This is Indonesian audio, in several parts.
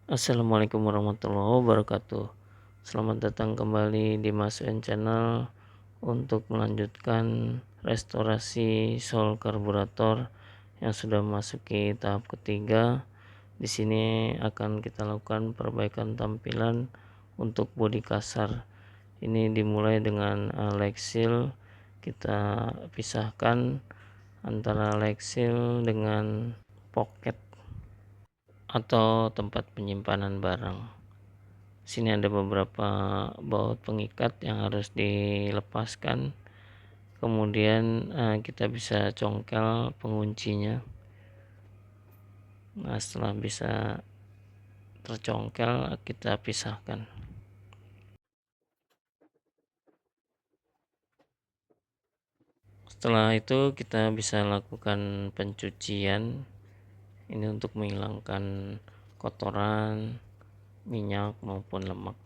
Assalamualaikum warahmatullahi wabarakatuh. Selamat datang kembali di Mas N Channel untuk melanjutkan restorasi sol karburator yang sudah memasuki tahap ketiga. Di sini akan kita lakukan perbaikan tampilan untuk bodi kasar. Ini dimulai dengan leg seal. Kita pisahkan antara leg seal dengan pocket atau tempat penyimpanan barang. Sini ada beberapa baut pengikat yang harus dilepaskan. Kemudian kita bisa congkel penguncinya. Nah, setelah bisa tercongkel, kita pisahkan. Setelah itu kita bisa lakukan pencucian. Ini untuk menghilangkan kotoran, minyak maupun lemak.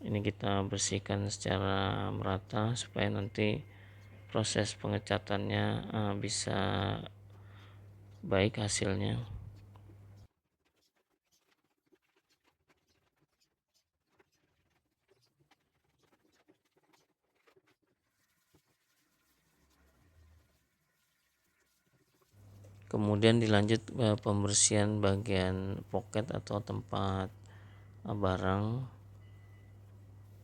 Ini kita bersihkan secara merata supaya nanti proses pengecatannya bisa baik hasilnya. Kemudian dilanjut pembersihan bagian pocket atau tempat barang.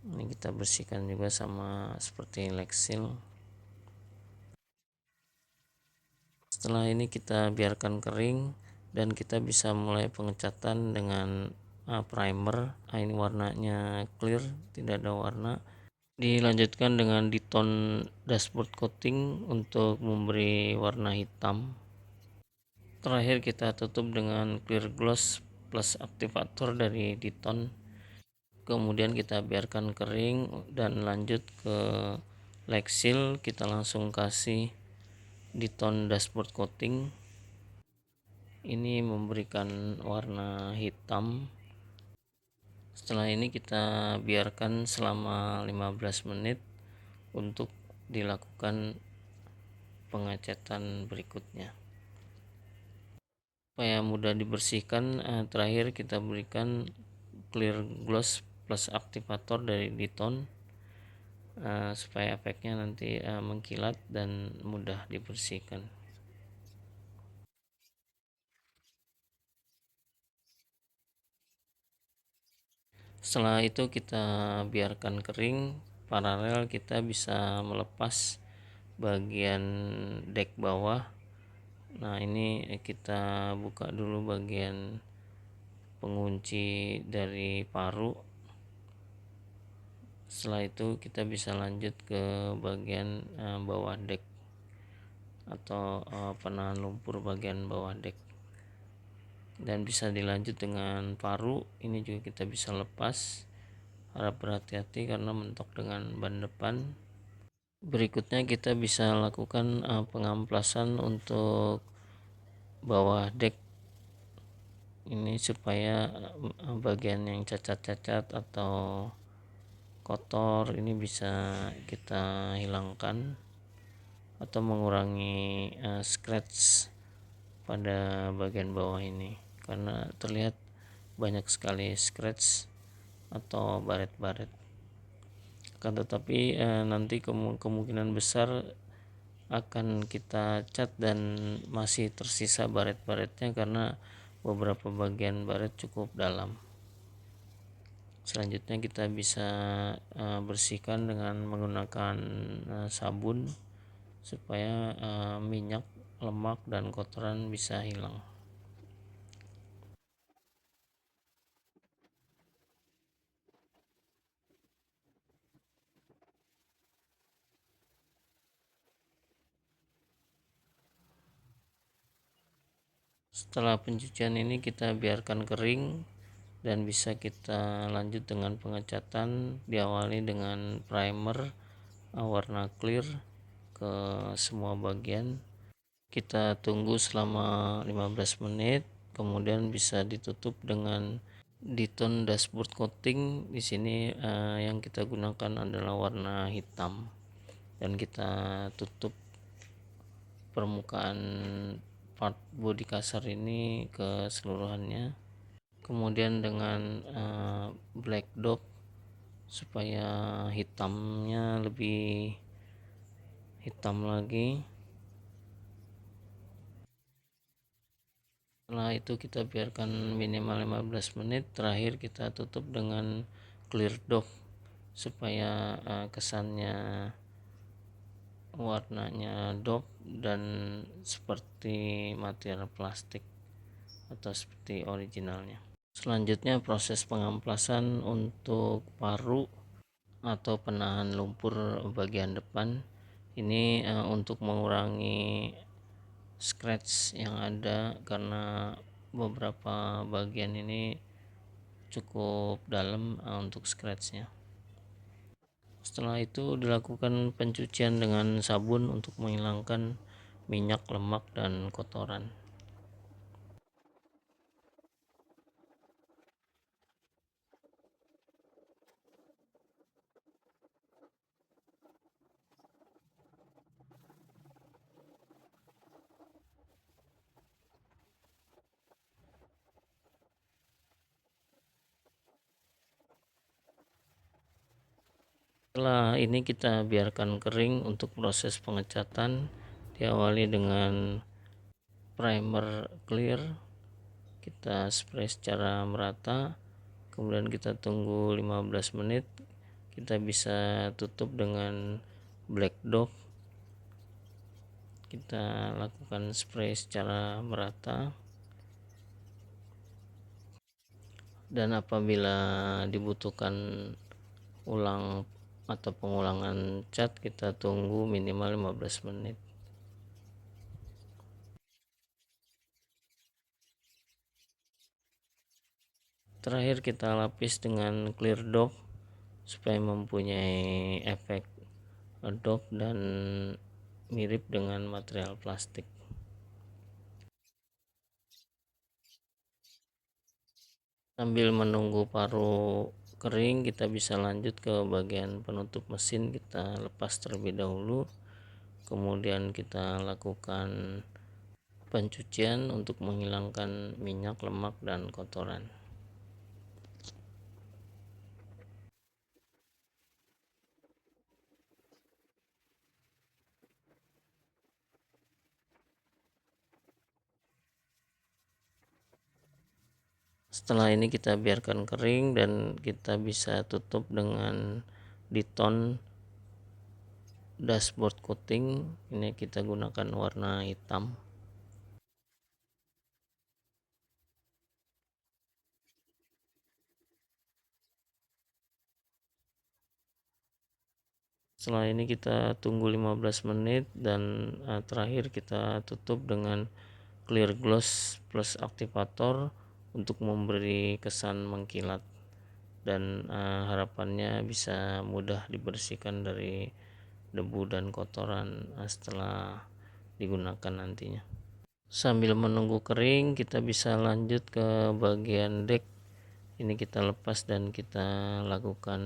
Ini kita bersihkan juga sama seperti leg seal. Setelah ini kita biarkan kering dan kita bisa mulai pengecatan dengan primer. Ini warnanya clear, tidak ada warna. Dilanjutkan dengan ditone dashboard coating untuk memberi warna hitam. Terakhir kita tutup dengan clear gloss plus aktivator dari ditone. Kemudian kita biarkan kering dan lanjut ke leg seal. Kita langsung kasih ditone dashboard coating. Ini memberikan warna hitam. Setelah ini kita biarkan selama 15 menit untuk dilakukan pengecatan berikutnya. Supaya mudah dibersihkan, terakhir kita berikan clear gloss plus aktivator dari ditone supaya efeknya nanti mengkilat dan mudah dibersihkan. Setelah itu kita biarkan kering. Paralel kita bisa melepas bagian dek bawah. Nah, ini kita buka dulu bagian pengunci dari paru. Setelah itu kita bisa lanjut ke bagian bawah dek atau penahan lumpur bagian bawah dek, dan bisa dilanjut dengan paru. Ini juga kita bisa lepas. Harap berhati-hati karena mentok dengan ban depan. Berikutnya kita bisa lakukan pengamplasan untuk bawah dek ini supaya bagian yang cacat-cacat atau kotor ini bisa kita hilangkan atau mengurangi scratch pada bagian bawah ini, karena terlihat banyak sekali scratch atau baret-baret. Akan tetapi nanti kemungkinan besar akan kita cat dan masih tersisa baret-baretnya karena beberapa bagian baret cukup dalam. Selanjutnya kita bisa bersihkan dengan menggunakan sabun supaya minyak, lemak, dan kotoran bisa hilang. Setelah pencucian ini kita biarkan kering dan bisa kita lanjut dengan pengecatan. Diawali dengan primer warna clear ke semua bagian. Kita tunggu selama 15 menit, kemudian bisa ditutup dengan ditone dashboard coating. Di sini yang kita gunakan adalah warna hitam, dan kita tutup permukaan part bodi kasar ini keseluruhannya. kemudian dengan black dot supaya hitamnya lebih hitam lagi. Setelah itu kita biarkan minimal 15 menit. Terakhir kita tutup dengan clear dock supaya kesannya warnanya dock dan seperti material plastik atau seperti originalnya. Selanjutnya proses pengamplasan untuk paru atau penahan lumpur bagian depan. Ini untuk mengurangi scratch yang ada karena beberapa bagian ini cukup dalam untuk scratchnya. Setelah itu dilakukan pencucian dengan sabun untuk menghilangkan minyak, lemak, dan kotoran. Setelah ini kita biarkan kering. Untuk proses pengecatan diawali dengan primer clear, kita spray secara merata, kemudian kita tunggu 15 menit. Kita bisa tutup dengan black dot, kita lakukan spray secara merata, dan apabila dibutuhkan ulang atau pengulangan cat, kita tunggu minimal 15 menit. Terakhir kita lapis dengan clear dock supaya mempunyai efek dock dan mirip dengan material plastik. Sambil menunggu paru kering, kita bisa lanjut ke bagian penutup mesin. Kita lepas terlebih dahulu, kemudian kita lakukan pencucian untuk menghilangkan minyak, lemak, dan kotoran. Setelah ini kita biarkan kering dan kita bisa tutup dengan Diton dashboard coating. Ini kita gunakan warna hitam. Setelah ini kita tunggu 15 menit dan terakhir kita tutup dengan clear gloss plus aktivator untuk memberi kesan mengkilat, dan harapannya bisa mudah dibersihkan dari debu dan kotoran setelah digunakan nantinya. Sambil menunggu kering, kita bisa lanjut ke bagian deck. Ini kita lepas dan kita lakukan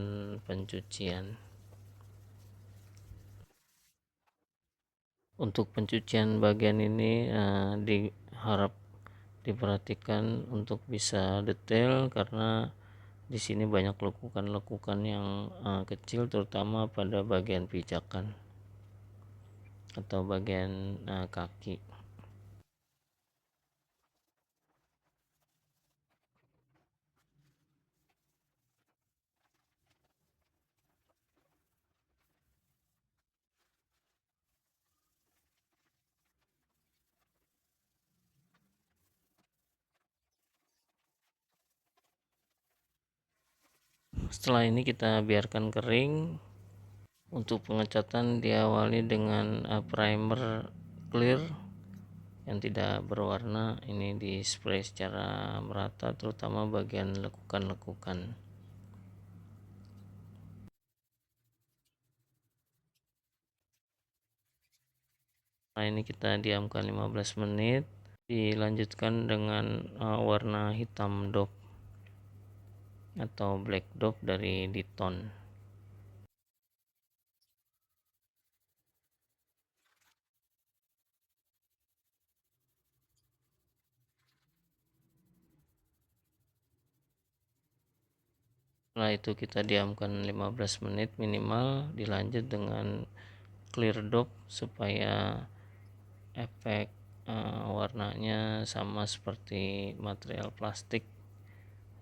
pencucian. Untuk pencucian bagian ini diharap diperhatikan untuk bisa detail, karena di sini banyak lekukan-lekukan yang kecil, terutama pada bagian pijakan atau bagian kaki. Setelah ini kita biarkan kering. Untuk pengecatan diawali dengan primer clear yang tidak berwarna. Ini di spray secara merata, terutama bagian lekukan-lekukan. Nah, ini kita diamkan 15 menit. Dilanjutkan dengan warna hitam dop atau black dop dari Diton. Setelah itu kita diamkan 15 menit minimal, dilanjut dengan clear dop supaya efek warnanya sama seperti material plastik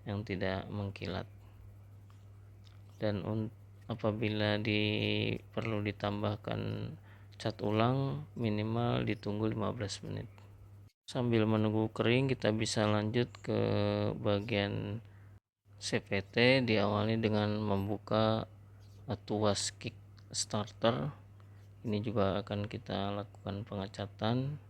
yang tidak mengkilat. Dan apabila perlu ditambahkan cat ulang, minimal ditunggu 15 menit. Sambil menunggu kering, kita bisa lanjut ke bagian CVT. Diawali dengan membuka tuas kick starter. Ini juga akan kita lakukan pengecatan.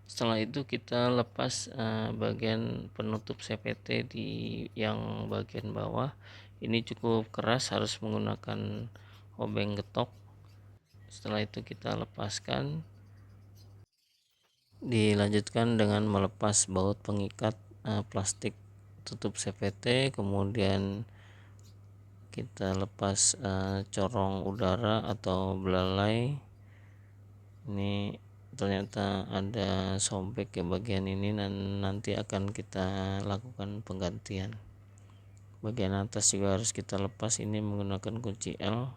Setelah itu kita lepas bagian penutup CVT di yang bagian bawah. Ini cukup keras, harus menggunakan obeng getok. Setelah itu kita lepaskan. Dilanjutkan dengan melepas baut pengikat plastik tutup CVT, kemudian kita lepas corong udara atau belalai. Ini ternyata ada sobek ke bagian ini, dan nanti akan kita lakukan penggantian. Bagian atas juga harus kita lepas, ini menggunakan kunci L.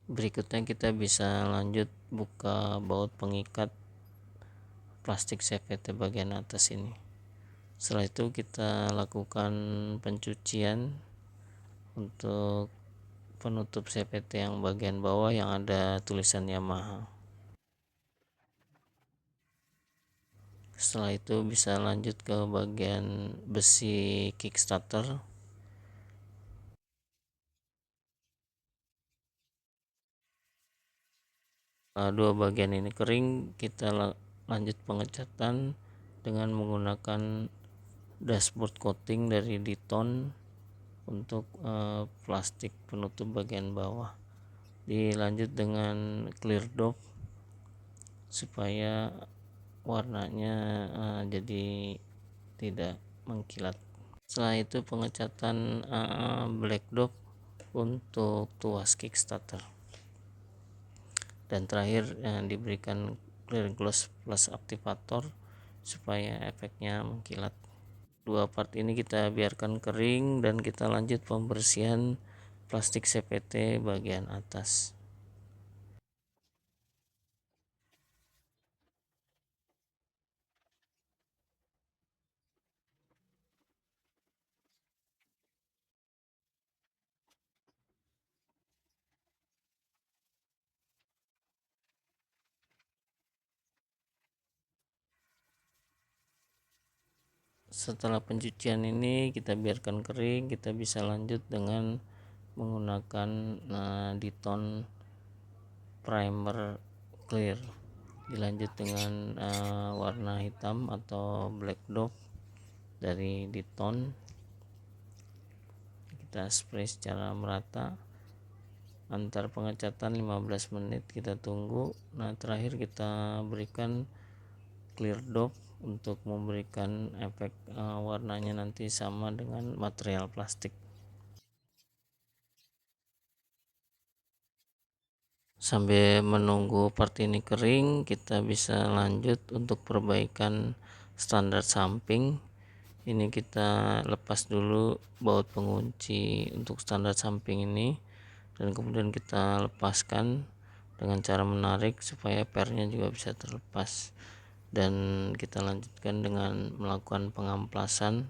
Berikutnya kita bisa lanjut buka baut pengikat plastik CVT bagian atas ini. Setelah itu kita lakukan pencucian untuk penutup CVT yang bagian bawah yang ada tulisan Yamaha. Setelah itu bisa lanjut ke bagian besi kickstarter. Dua bagian ini kering, kita lanjut pengecatan dengan menggunakan dashboard coating dari Diton untuk plastik penutup bagian bawah. Dilanjut dengan clear dop supaya warnanya jadi tidak mengkilat. Setelah itu pengecatan black dop untuk tuas kickstarter, dan terakhir diberikan clear gloss plus aktivator supaya efeknya mengkilat. Dua part ini kita biarkan kering dan kita lanjut pembersihan plastik CVT bagian atas. Setelah pencucian ini kita biarkan kering, kita bisa lanjut dengan menggunakan Diton primer clear. Dilanjut dengan warna hitam atau black dop dari Diton. Kita spray secara merata. Antar pengecatan 15 menit kita tunggu. Nah, terakhir kita berikan clear dop untuk memberikan efek warnanya nanti sama dengan material plastik. Sambil menunggu part ini kering, kita bisa lanjut untuk perbaikan standar samping. Ini kita lepas dulu baut pengunci untuk standar samping ini, dan kemudian kita lepaskan dengan cara menarik supaya pernya juga bisa terlepas. Dan kita lanjutkan dengan melakukan pengamplasan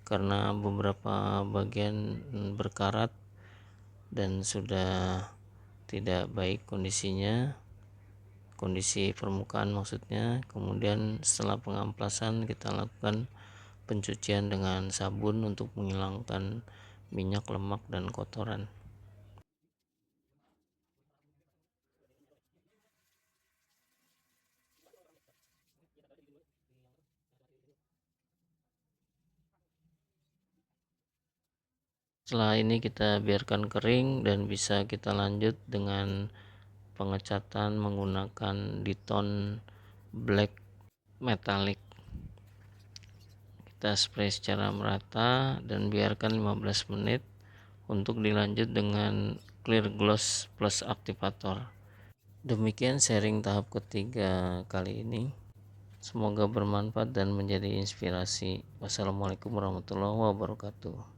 karena beberapa bagian berkarat dan sudah tidak baik kondisinya, kondisi permukaan maksudnya. Kemudian setelah pengamplasan kita lakukan pencucian dengan sabun untuk menghilangkan minyak, lemak, dan kotoran. Setelah ini kita biarkan kering dan bisa kita lanjut dengan pengecatan menggunakan Diton black metallic. Kita spray secara merata dan biarkan 15 menit untuk dilanjut dengan clear gloss plus aktivator. Demikian sharing tahap ketiga kali ini, semoga bermanfaat dan menjadi inspirasi. Wassalamualaikum warahmatullahi wabarakatuh.